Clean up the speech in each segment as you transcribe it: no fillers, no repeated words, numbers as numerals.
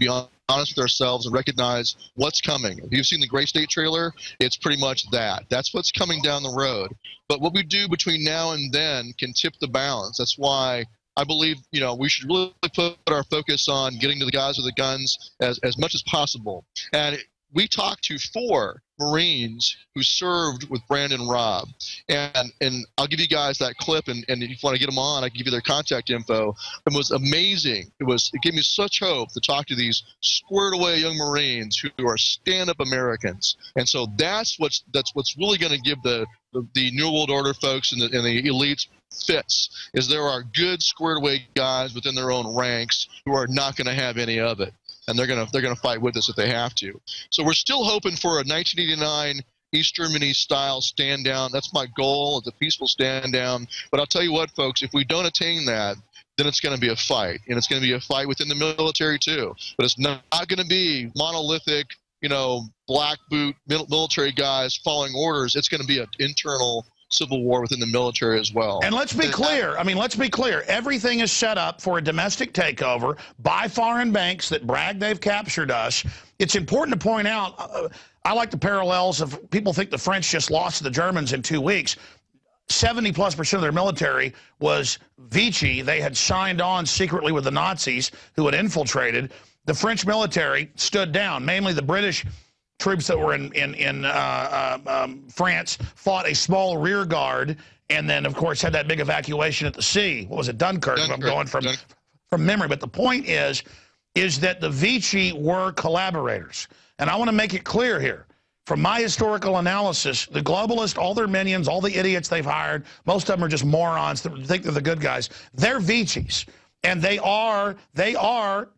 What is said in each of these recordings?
be honest with ourselves and recognize what's coming. If you've seen the Gray State trailer, it's pretty much that. That's what's coming down the road. But what we do between now and then can tip the balance. That's why I believe, we should really put our focus on getting to the guys with the guns as much as possible. And we talked to 4 Marines who served with Brandon Robb. And I'll give you guys that clip, and if you want to get them on, I can give you their contact info. It was amazing. It gave me such hope to talk to these squared away young Marines who are stand-up Americans. And so that's what's really going to give the New World Order folks and the elites fits, is there are good squared away guys within their own ranks who are not going to have any of it. And they're gonna fight with us if they have to. So we're still hoping for a 1989 East Germany style stand down. That's my goal. It's a peaceful stand down. But I'll tell you what, folks, if we don't attain that, then it's going to be a fight, and it's going to be a fight within the military too. But it's not going to be monolithic, black boot military guys following orders. It's going to be an internal civil war within the military as well. And let's be clear. Let's be clear. Everything is set up for a domestic takeover by foreign banks that brag they've captured us. It's important to point out, I like the parallels of people think the French just lost to the Germans in 2 weeks. 70+% of their military was Vichy. They had signed on secretly with the Nazis who had infiltrated. The French military stood down, mainly the British troops that were in France fought a small rear guard, and then, of course, had that big evacuation at the sea. What was it, Dunkirk? I'm going from memory. But the point is that the Vichy were collaborators. And I want to make it clear here. From my historical analysis, the globalists, all their minions, all the idiots they've hired, most of them are just morons that think they're the good guys. They're Vichys. And they are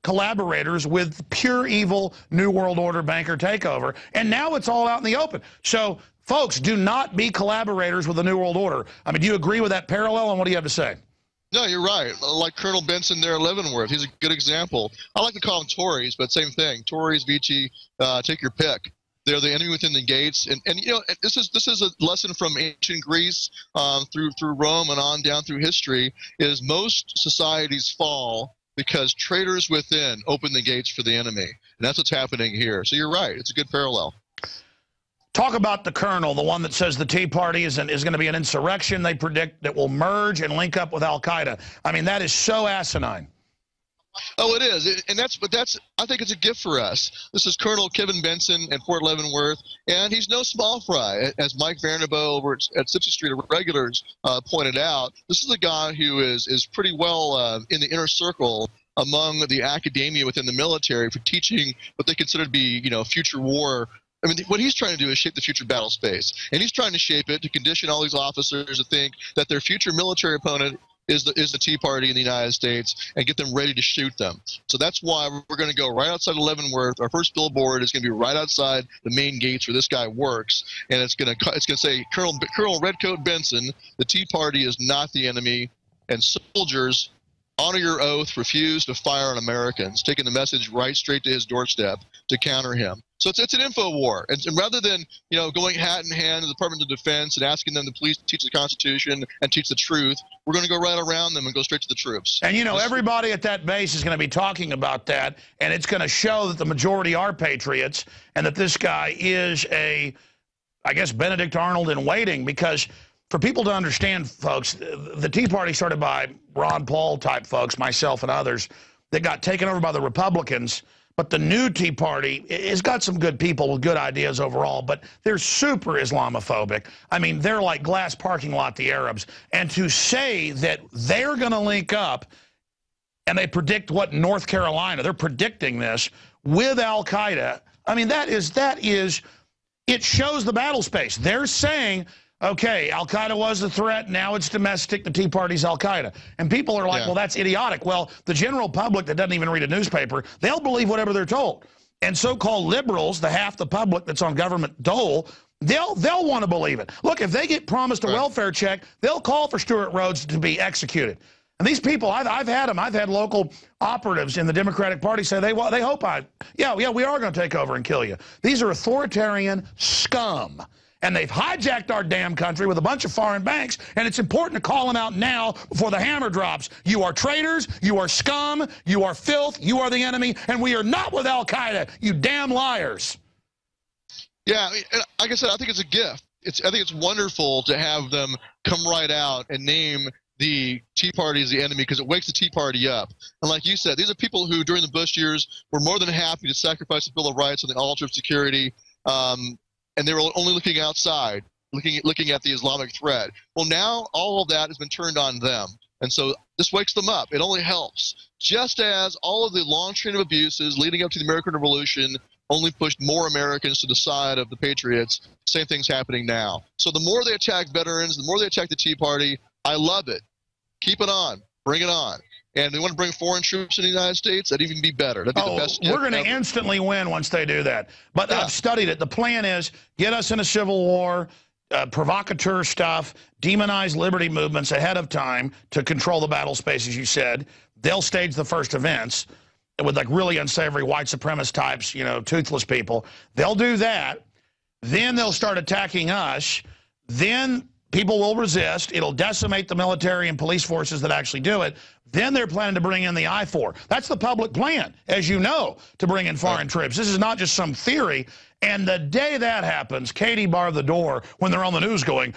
collaborators with pure evil New World Order banker takeover. And now it's all out in the open. So, folks, do not be collaborators with the New World Order. Do you agree with that parallel, and what do you have to say? No, you're right. Like Colonel Benson there at Leavenworth, he's a good example. I like to call them Tories, but same thing. Tories, Vichy, take your pick. They're the enemy within the gates, and this is a lesson from ancient Greece through Rome and on down through history. Is most societies fall because traitors within open the gates for the enemy, and that's what's happening here. So you're right; it's a good parallel. Talk about the colonel, the one that says the Tea Party is going to be an insurrection. They predict that will merge and link up with Al Qaeda. That is so asinine. Oh, it is, and I think it's a gift for us. This is Colonel Kevin Benson at Fort Leavenworth, and he's no small fry. As Mike Vanderbo over at 60th Street Regulars pointed out, this is a guy who is pretty well in the inner circle among the academia within the military for teaching what they consider to be, future war. What he's trying to do is shape the future battle space, and he's trying to shape it to condition all these officers to think that their future military opponent is the Tea Party in the United States and get them ready to shoot them. So that's why we're going to go right outside of Leavenworth. Our first billboard is going to be right outside the main gates where this guy works, and it's going to say Colonel Redcoat Benson, the Tea Party is not the enemy, and soldiers, honor your oath, refuse to fire on Americans, taking the message right straight to his doorstep to counter him. So it's an info war, and rather than going hat in hand to the Department of Defense and asking them to please teach the Constitution and teach the truth, we're going to go right around them and go straight to the troops. And everybody at that base is going to be talking about that, and it's going to show that the majority are patriots, and that this guy is I guess, Benedict Arnold in waiting. Because for people to understand, folks, the Tea Party started by Ron Paul type folks, myself and others, that got taken over by the Republicans. But the new Tea Party has got some good people with good ideas overall, but they're super Islamophobic. They're like glass parking lot, the Arabs. And to say that they're going to link up, and they predict what North Carolina, they're predicting this, with Al Qaeda, it shows the battle space. They're saying, okay, Al Qaeda was the threat, now it's domestic, the Tea Party's Al Qaeda. And people are like, well, that's idiotic. Well, the general public that doesn't even read a newspaper, they'll believe whatever they're told. And so-called liberals, the half the public that's on government dole, they'll want to believe it. Look, if they get promised a welfare check, they'll call for Stuart Rhodes to be executed. And these people, I've had them. I've had local operatives in the Democratic Party say they hope we are going to take over and kill you. These are authoritarian scum. and they've hijacked our damn country with a bunch of foreign banks, and it's important to call them out now before the hammer drops. You are traitors, you are scum, you are filth, you are the enemy, and we are not with Al-Qaeda, you damn liars. Yeah, like I said, I think it's a gift. I think it's wonderful to have them come right out and name the Tea Party as the enemy, because it wakes the Tea Party up. And like you said, these are people who, during the Bush years, were more than happy to sacrifice the Bill of Rights on the altar of security, and they were only looking outside, looking at the Islamic threat. Well, now all of that has been turned on them. And so this wakes them up. It only helps. Just as all of the long train of abuses leading up to the American Revolution only pushed more Americans to the side of the patriots, same thing's happening now. So the more they attack veterans, the more they attack the Tea Party, I love it. Keep it on. Bring it on. And they want to bring foreign troops in the United States, that'd even be better. That'd be the best. We're going to instantly win once they do that. But yeah. I've studied it. The plan is get us in a civil war, provocateur stuff, demonize liberty movements ahead of time to control the battle space, as you said. They'll stage the first events with like really unsavory white supremacist types, you know, toothless people. They'll do that. Then they'll start attacking us. Then people will resist. It'll decimate the military and police forces that actually do it. Then they're planning to bring in the I-4. That's the public plan, as you know, to bring in foreign troops. This is not just some theory. And the day that happens, Katie barred the door when they're on the news going,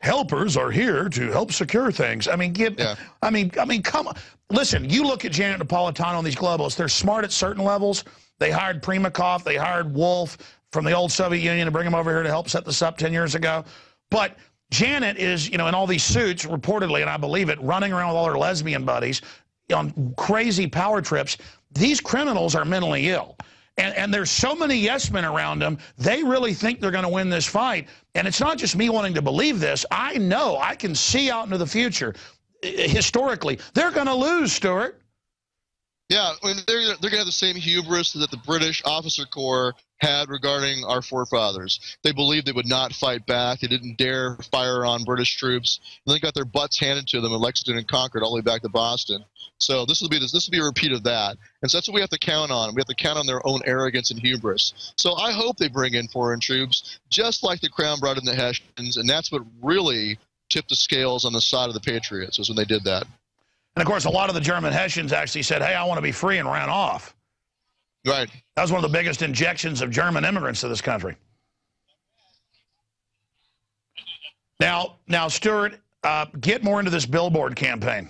helpers are here to help secure things. I mean, I mean, come on. Listen, you look at Janet Napolitano and these globalists. They're smart at certain levels. They hired Primakov. They hired Wolf from the old Soviet Union to bring him over here to help set this up 10 years ago. But Janet is, you know, in all these suits, reportedly, and I believe it, running around with all her lesbian buddies on crazy power trips. These criminals are mentally ill. And there's so many yes men around them, they really think they're going to win this fight. And it's not just me wanting to believe this. I know, I can see out into the future, historically, they're going to lose, Stuart. Yeah, I mean, they're going to have the same hubris that the British officer corps had regarding our forefathers. They believed they would not fight back. They didn't dare fire on British troops. And they got their butts handed to them in Lexington and Concord all the way back to Boston. So this will be a repeat of that. And so that's what we have to count on. We have to count on their own arrogance and hubris. So I hope they bring in foreign troops, just like the Crown brought in the Hessians. And that's what really tipped the scales on the side of the Patriots, was when they did that. And, of course, a lot of the German Hessians actually said, hey, I want to be free, and ran off. Right. That was one of the biggest injections of German immigrants to this country. Now, Stuart, get more into this billboard campaign.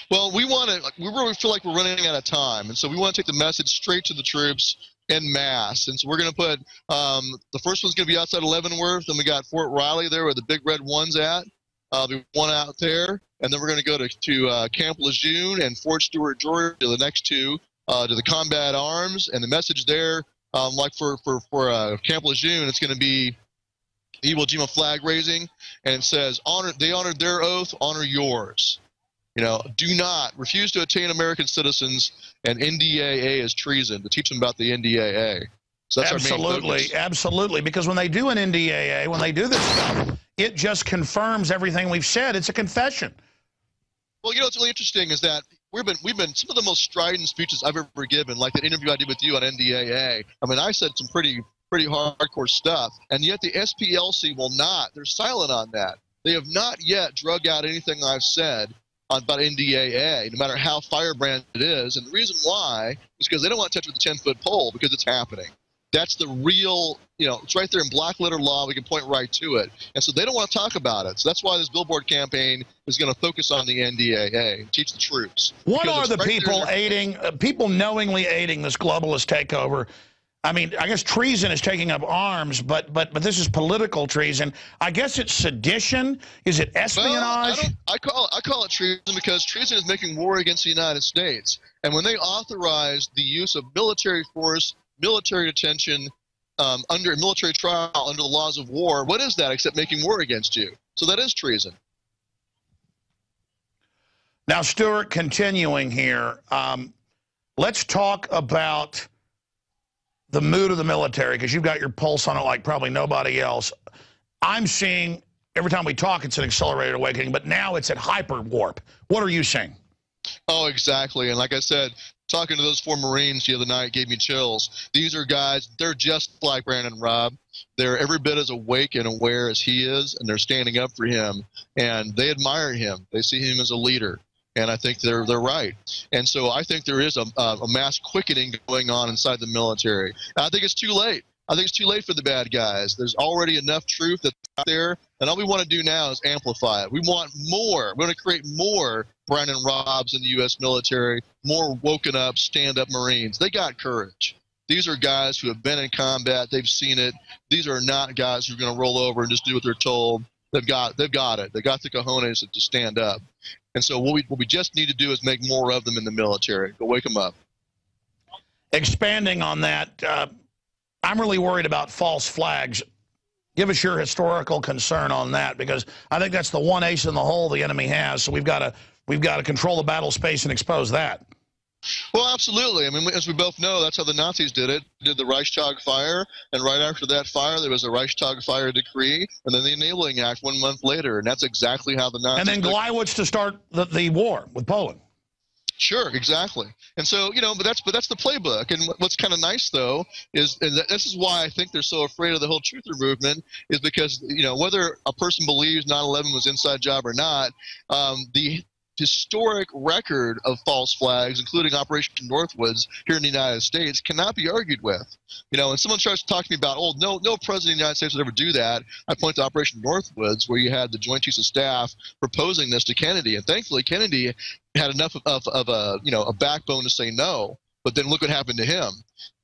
Well, we really feel like we're running out of time, and so we want to take the message straight to the troops en masse. And so we're going to put the first one's going to be outside of Leavenworth, and we got Fort Riley there where the big red one's at. There's one out there, and then we're going to go to Camp Lejeune and Fort Stewart, Georgia, the next two, to the Combat Arms. And the message there, like for Camp Lejeune, it's going to be Iwo Jima flag raising, and it says, they honored their oath, honor yours. You know, do not refuse to detain American citizens, and NDAA is treason, to teach them about the NDAA. So that's absolutely, our main focus. Absolutely, because when they do an NDAA, when they do this stuff, it just confirms everything we've said. It's a confession. Well, you know what's really interesting is that we've been some of the most strident speeches I've ever given, like that interview I did with you on NDAA. I mean, I said some pretty hardcore stuff, and yet the SPLC will not. They're silent on that. They have not yet drug out anything I've said about NDAA, no matter how firebrand it is. And the reason why is because they don't want to touch with the 10-foot pole, because it's happening. That's the real, you know, it's right there in black letter law. We can point right to it. And so they don't want to talk about it. So that's why this billboard campaign is going to focus on the NDAA and teach the troops. What are the people aiding, people knowingly aiding this globalist takeover? I mean, I guess treason is taking up arms, but this is political treason. I guess it's sedition. Is it espionage? Well, I call it treason because treason is making war against the United States. And when they authorize the use of military force, military detention, under military trial, under the laws of war, what is that except making war against you? So that is treason. Now, Stuart, continuing here, let's talk about the mood of the military, because you've got your pulse on it like probably nobody else. I'm seeing, every time we talk, it's an accelerated awakening, but now it's at hyper warp. What are you seeing? Oh, exactly. And like I said, talking to those four Marines the other night gave me chills. These are guys, they're just like Brandon Robb. They're every bit as awake and aware as he is, and they're standing up for him. And they admire him. They see him as a leader. And I think they're right. And so I think there is a mass quickening going on inside the military. And I think it's too late. I think it's too late for the bad guys. There's already enough truth that's out there, and all we want to do now is amplify it. We want more. We want to create more Brandon Robbs in the U.S. military, more woken up, stand-up Marines. They got courage. These are guys who have been in combat. They've seen it. These are not guys who are going to roll over and just do what they're told. They've got it. They got the cojones to stand up. And so what we just need to do is make more of them in the military. Go wake them up. Expanding on that, I'm really worried about false flags. Give us your historical concern on that, because I think that's the one ace in the hole the enemy has. So we've got to control the battle space and expose that. Well, absolutely. I mean, as we both know, that's how the Nazis did it. They did the Reichstag fire, and right after that fire, there was a Reichstag fire decree, and then the Enabling Act 1 month later, and that's exactly how the Nazis. And then Gleiwitz to start the war with Poland. Sure, exactly. And so, but that's the playbook. And what's kind of nice, though, is this is why I think they're so afraid of the whole truther movement, is because, whether a person believes 9/11 was inside job or not, the historic record of false flags, including Operation Northwoods here in the United States, cannot be argued with. And someone tries to talk to me about, no president of the United States would ever do that. I point to Operation Northwoods, where you had the Joint Chiefs of Staff proposing this to Kennedy, and thankfully Kennedy had enough of a backbone to say no. But then look what happened to him.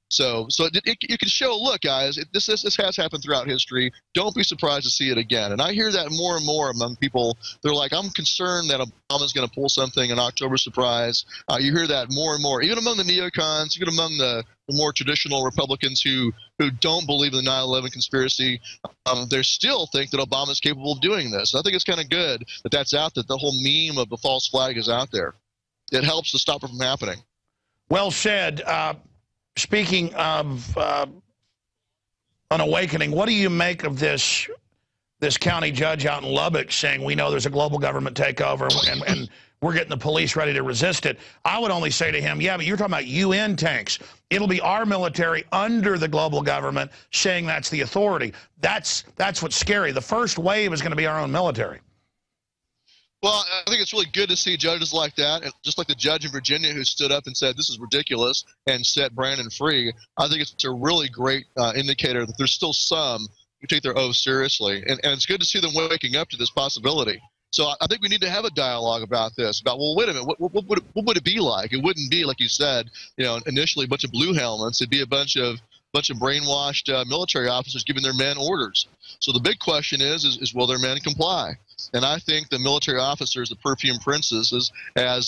So you can show, look, guys, this has happened throughout history. Don't be surprised to see it again. And I hear that more and more among people. They're like, I'm concerned that Obama's going to pull something, an October surprise. You hear that more and more, even among the neocons, even among the more traditional Republicans who don't believe in the 9/11 conspiracy. They still think that Obama's capable of doing this. And I think it's kind of good that that's out there. The whole meme of the false flag is out there. It helps to stop it from happening. Well said. Speaking of an awakening, what do you make of this county judge out in Lubbock saying, we know there's a global government takeover and we're getting the police ready to resist it? I would only say to him, yeah, but you're talking about UN tanks. It'll be our military under the global government saying that's the authority. That's what's scary. The first wave is going to be our own military. Well, I think it's really good to see judges like that, just like the judge in Virginia who stood up and said this is ridiculous and set Brandon free. I think it's a really great indicator that there's still some who take their oath seriously, and it's good to see them waking up to this possibility. So I think we need to have a dialogue about this, about, well, wait a minute, what would it be like? It wouldn't be, like you said, initially a bunch of blue helmets. It'd be a bunch of brainwashed military officers giving their men orders. So the big question is will their men comply? And I think the military officers, the perfume princesses, as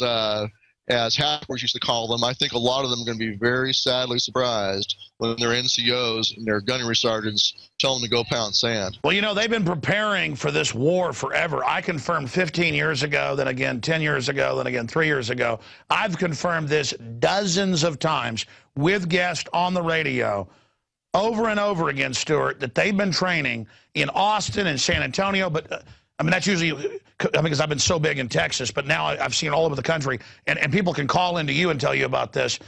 hackers used to call them, I think a lot of them are going to be very sadly surprised when their NCOs and their gunnery sergeants tell them to go pound sand. Well, they've been preparing for this war forever. I confirmed 15 years ago, then again 10 years ago, then again 3 years ago. I've confirmed this dozens of times with guests on the radio over and over again, Stuart, that they've been training in Austin and San Antonio, but I mean, that's usually because I've been so big in Texas, but now I've seen all over the country, and people can call into you and tell you about this,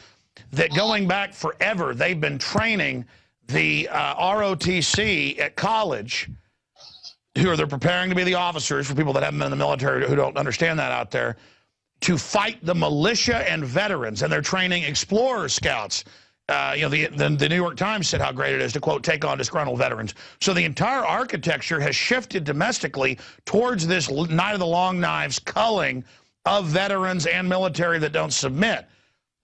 that going back forever, they've been training the ROTC at college, they're preparing to be the officers, for people that haven't been in the military who don't understand that out there, to fight the militia and veterans, and they're training explorer scouts. The New York Times said how great it is to, quote, take on disgruntled veterans. So the entire architecture has shifted domestically towards this Night of the Long Knives culling of veterans and military that don't submit.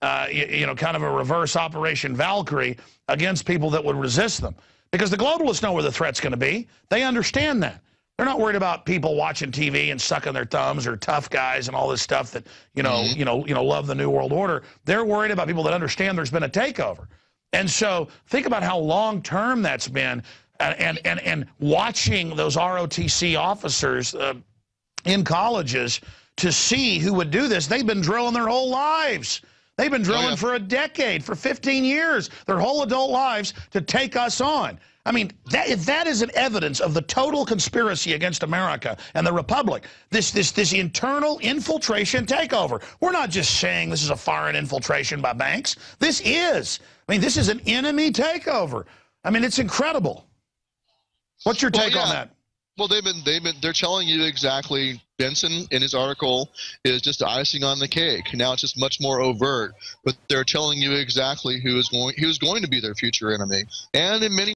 Kind of a reverse Operation Valkyrie against people that would resist them. Because the globalists know where the threat's going to be. They understand that. They're not worried about people watching TV and sucking their thumbs, or tough guys and all this stuff that, love the New World Order. They're worried about people that understand there's been a takeover. And so think about how long-term that's been, and watching those ROTC officers in colleges to see who would do this. They've been drilling their whole lives. They've been drilling for a decade, for 15 years, their whole adult lives to take us on. I mean, that is an evidence of the total conspiracy against America and the Republic. This internal infiltration takeover. We're not just saying this is a foreign infiltration by banks. This is. I mean, this is an enemy takeover. I mean, it's incredible. What's your take on that? Well, they're telling you exactly. Benson, in his article, is just icing on the cake. Now it's just much more overt, but they're telling you exactly who is going to be their future enemy, and in many